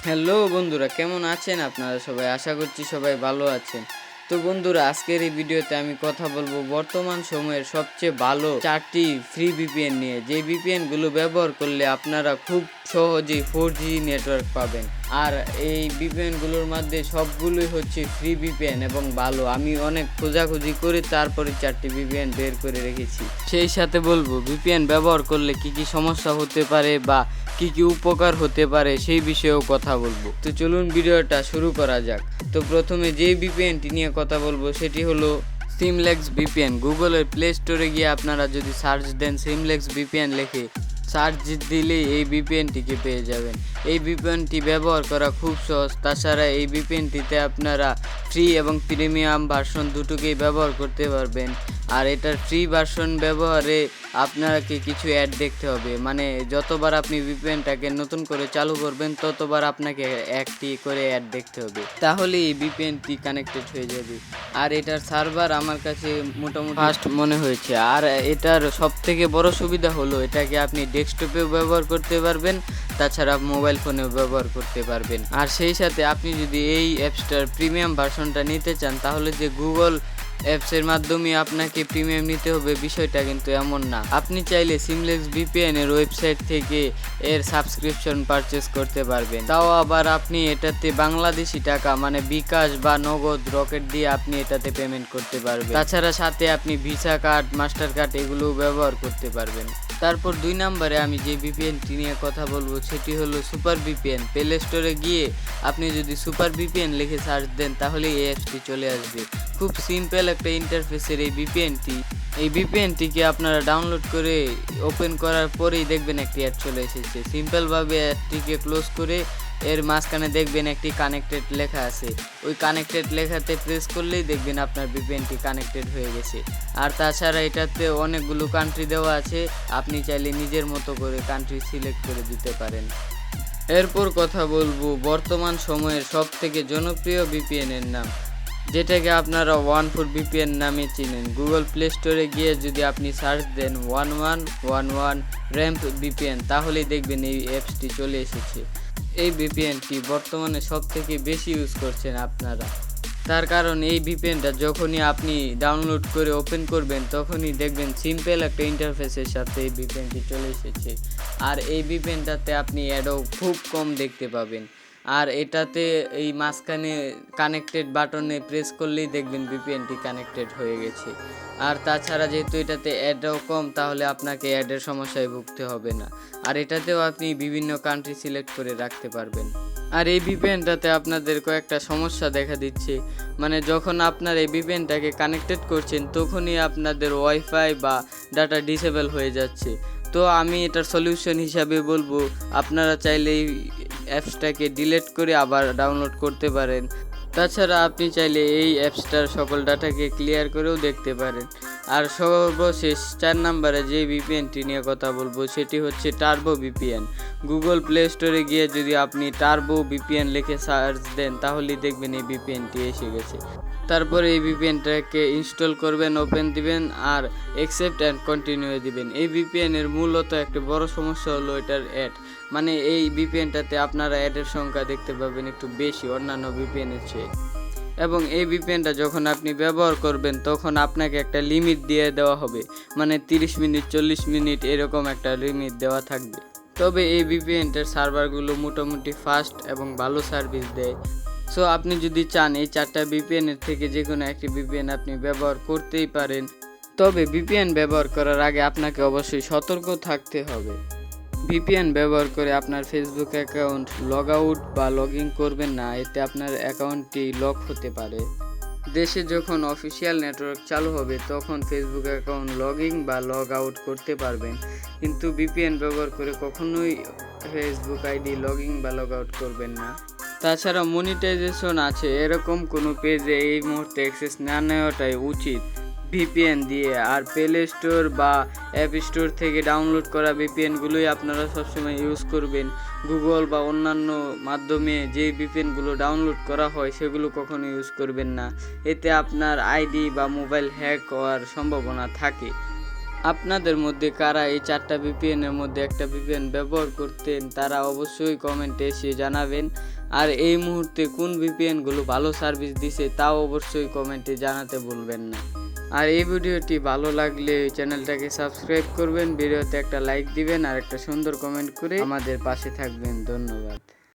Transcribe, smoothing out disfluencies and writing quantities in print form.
Hello বন্ধুরা, কেমন আছেন আপনারা সবাই? আশা করছি সবাই ভালো আছেন। তো বন্ধুরা, আজকের এই ভিডিওতে আমি কথা বলবো বর্তমান সময়ের সবচেয়ে ভালো 4টি ফ্রি ভিপিএন নিয়ে, যে ভিপিএনগুলো ব্যবহার করলে আপনারা খুব সহজেই 4G নেটওয়ার্ক পাবেন। আর এই ভিপিএনগুলোর মধ্যে সবগুলোই হচ্ছে ফ্রি ভিপিএন এবং ভালো। আমি অনেক খোঁজাখুঁজি করে তারপরে 4টি ভিপিএন বের করে রেখেছি। সেই সাথে বলবো ভিপিএন ব্যবহার করলে কি কি সমস্যা হতে পারে বা কি কি উপকার হতে পারে সেই বিষয়েও কথা বলবো। তো চলুন ভিডিওটা শুরু করা যাক। তো প্রথমে যে ভিপিএনটি নিয়ে কথা বলবো সেটি হলো সিমলেক্স ভিপিএন। গুগলের প্লে স্টোরে গিয়ে আপনারা যদি সার্চ দেন সিমলেক্স ভিপিএন লিখে সার্চ দিলেই এই ভিপিএনটিকে পেয়ে যাবেন। এই ভিপিএনটি ব্যবহার করা খুব সহজ। তাছাড়া এই ভিপিএনটিতে আপনারা ফ্রি এবং প্রিমিয়াম ভার্সন দুটোকেই ব্যবহার করতে পারবেন। আর এটার ফ্রি ভার্সন ব্যবহারে আপনাকে কিছু অ্যাড দেখতে হবে, মানে যতবার আপনি ভিপিএনটাকে নতুন করে চালু করবেন ততবার আপনাকে একটি করে অ্যাড দেখতে হবে, তাহলে এই ভিপিএনটি কানেক্টেড হয়ে যাবে। আর এটার সার্ভার আমার কাছে মোটামুটি ফাস্ট মনে হয়েছে। আর এটার সবথেকে বড় সুবিধা হলো এটাকে আপনি ডেস্কটপেও ব্যবহার করতে পারবেন, তাছাড়া মোবাইল ফোনেও ব্যবহার করতে পারবেন। আর সেই সাথে আপনি যদি এই অ্যাপসটার প্রিমিয়াম ভার্সনটা নিতে চান তাহলে যে গুগল অ্যাপসের মাধ্যমে আপনাকে প্রিমিয়াম নিতে হবে বিষয়টা কিন্তু এমন না। আপনি চাইলে সিমলেক্স ভিপিএন এর ওয়েবসাইট থেকে এর সাবস্ক্রিপশন পারচেস করতে পারবেন। তাও আবার আপনি এটাতে বাংলাদেশি টাকা মানে বিকাশ বা নগদ রকেট দিয়ে আপনি এটাতে পেমেন্ট করতে পারবেন। তাছাড়া সাথে আপনি ভিসা কার্ড, মাস্টার কার্ড এগুলোও ব্যবহার করতে পারবেন। তারপর 2 নম্বরে আমি যে ভিপিএনটি নিয়ে কথা বলবো সেটি হলো সুপার ভিপিএন। প্লে স্টোরে গিয়ে আপনি যদি সুপার ভিপিএন লিখে সার্চ দেন তাহলে এই অ্যাপসটি চলে আসবে। খুব সিম্পল একটা ইন্টারফেসের এই ভিপিএনটিকে আপনারা ডাউনলোড করে ওপেন করার পরেই দেখবেন একটি অ্যাড চলে এসেছে। সিম্পলভাবে অ্যাডটিকে ক্লোজ করে এর মাঝখানে দেখবেন একটি কানেক্টেড লেখা আছে। ওই কানেক্টেড লেখাতে প্রেস করলেই দেখবেন আপনার ভিপিএনটি কানেক্টেড হয়ে গেছে। আর তাছাড়া এটাতে অনেকগুলো কান্ট্রি দেওয়া আছে, আপনি চাইলে নিজের মতো করে কান্ট্রি সিলেক্ট করে দিতে পারেন। এরপর কথা বলবো বর্তমান সময়ের সবথেকে জনপ্রিয় ভিপিএনের নাম, যেটাকে আপনারা 14VPN নামে চিনেন। গুগল প্লে স্টোরে গিয়ে যদি আপনি সার্চ দেন 1111 র্যাম্প ভিপিএন তাহলেই দেখবেন এই অ্যাপসটি চলে এসেছে। এই ভিপিএনটি বর্তমানে সবথেকে বেশি ইউজ করছেন আপনারা। তার কারণ এই ভিপিএনটা যখনই আপনি ডাউনলোড করে ওপেন করবেন তখনই দেখবেন সিম্পল একটা ইন্টারফেসের সাথে এই ভিপিএনটি চলে এসেছে। আর এই ভিপিএনটাতে আপনি অ্যাডও খুব কম দেখতে পাবেন। আর এটাতে এই মাঝখানে কানেক্টেড বাটনে প্রেস করলেই দেখবেন ভিপিএনটি কানেক্টেড হয়ে গেছে। আর তাছাড়া যেহেতু এটাতে অ্যাডও কম তাহলে আপনাকে অ্যাডের সমস্যায় ভুগতে হবে না। আর এটাতেও আপনি বিভিন্ন কান্ট্রি সিলেক্ট করে রাখতে পারবেন। আর এই ভিপিএনটাতে আপনাদের কয়েকটা সমস্যা দেখা দিচ্ছে, মানে যখন আপনার এই ভিপিএনটাকে কানেক্টেড করছেন তখনই আপনাদের ওয়াইফাই বা ডাটা ডিসেবল হয়ে যাচ্ছে। তো আমি এটার সলিউশন হিসাবে বলবো আপনারা চাইলে এই অ্যাপসটাকে ডিলিট করে আবার ডাউনলোড করতে পারেন। তাছাড়া আপনি চাইলে এই অ্যাপসটার সকল ডাটাকে ক্লিয়ার করেও দেখতে পারেন। আর সর্বশেষ 4 নম্বরে যে ভিপিএনটি নিয়ে কথা বলবো সেটি হচ্ছে টার্বো ভিপিএন। গুগল প্লে স্টোরে গিয়ে যদি আপনি টার্বো ভিপিএন লিখে সার্চ দেন তাহলেই দেখবেন এই ভিপিএনটি এসে গেছে। তারপরে এই ভিপিএনটাকে ইনস্টল করবেন, ওপেন দিবেন আর অ্যাকসেপ্ট অ্যান্ড কন্টিনিউ দিবেন। এই ভিপিএনের মূলত একটা বড় সমস্যা হলো এটার অ্যাড, মানে এই ভিপিএনটাতে আপনারা অ্যাডের সংখ্যা দেখতে পাবেন একটু বেশি অন্যান্য ভিপিএনের চেয়ে। এবং এই ভিপিএনটা যখন আপনি ব্যবহার করবেন তখন আপনাকে একটা লিমিট দিয়ে দেওয়া হবে, মানে 30 মিনিট 40 মিনিট এরকম একটা লিমিট দেওয়া থাকবে। তবে এই ভিপিএনটার সার্ভারগুলো মোটামুটি ফাস্ট এবং ভালো সার্ভিস দেয়। সো আপনি যদি চান এই 4টা ভিপিএনের থেকে যে কোনো একটি ভিপিএন আপনি ব্যবহার করতেই পারেন। তবে ভিপিএন ব্যবহার করার আগে আপনাকে অবশ্যই সতর্ক থাকতে হবে। ভিপিএন ব্যবহার করে আপনার ফেসবুক অ্যাকাউন্ট লগ আউট বা লগ ইন করবেন না, এতে আপনার অ্যাকাউন্টটি লক হতে পারে। দেশে যখন অফিসিয়াল নেটওয়ার্ক চালু হবে তখন ফেসবুক অ্যাকাউন্ট লগ ইন বা লগ আউট করতে পারবেন, কিন্তু ভিপিএন ব্যবহার করে কখনোই ফেসবুক আইডি লগ ইন বা লগ আউট করবেন না। তাছাড়া মনিটাইজেশন আছে এরকম কোনো পেজে এই মুহূর্তে অ্যাক্সেস না নেওয়াটাই উচিত ভিপিএন দিয়ে। আর প্লে স্টোর বা অ্যাপ স্টোর থেকে ডাউনলোড করা ভিপিএনগুলোই আপনারা সবসময় ইউজ করবেন। গুগল বা অন্যান্য মাধ্যমে যে ভিপিএনগুলো ডাউনলোড করা হয় সেগুলো কখনো ইউজ করবেন না, এতে আপনার আইডি বা মোবাইল হ্যাক হওয়ার সম্ভাবনা থাকে। আপনাদের মধ্যে কারা এই 4টা ভিপিএন এর মধ্যে একটা ভিপিএন ব্যবহার করতেন তারা অবশ্যই কমেন্টে এসে জানাবেন। আর এই মুহূর্তে কোন ভিপিএন গুলো ভালো সার্ভিস দিছে তাও অবশ্যই কমেন্টে জানাতে ভুলবেন না। আর এই ভিডিওটি ভালো লাগলে চ্যানেলটাকে সাবস্ক্রাইব করবেন, ভিডিওতে একটা লাইক দিবেন আর একটা সুন্দর কমেন্ট করে আমাদের পাশে থাকবেন। ধন্যবাদ।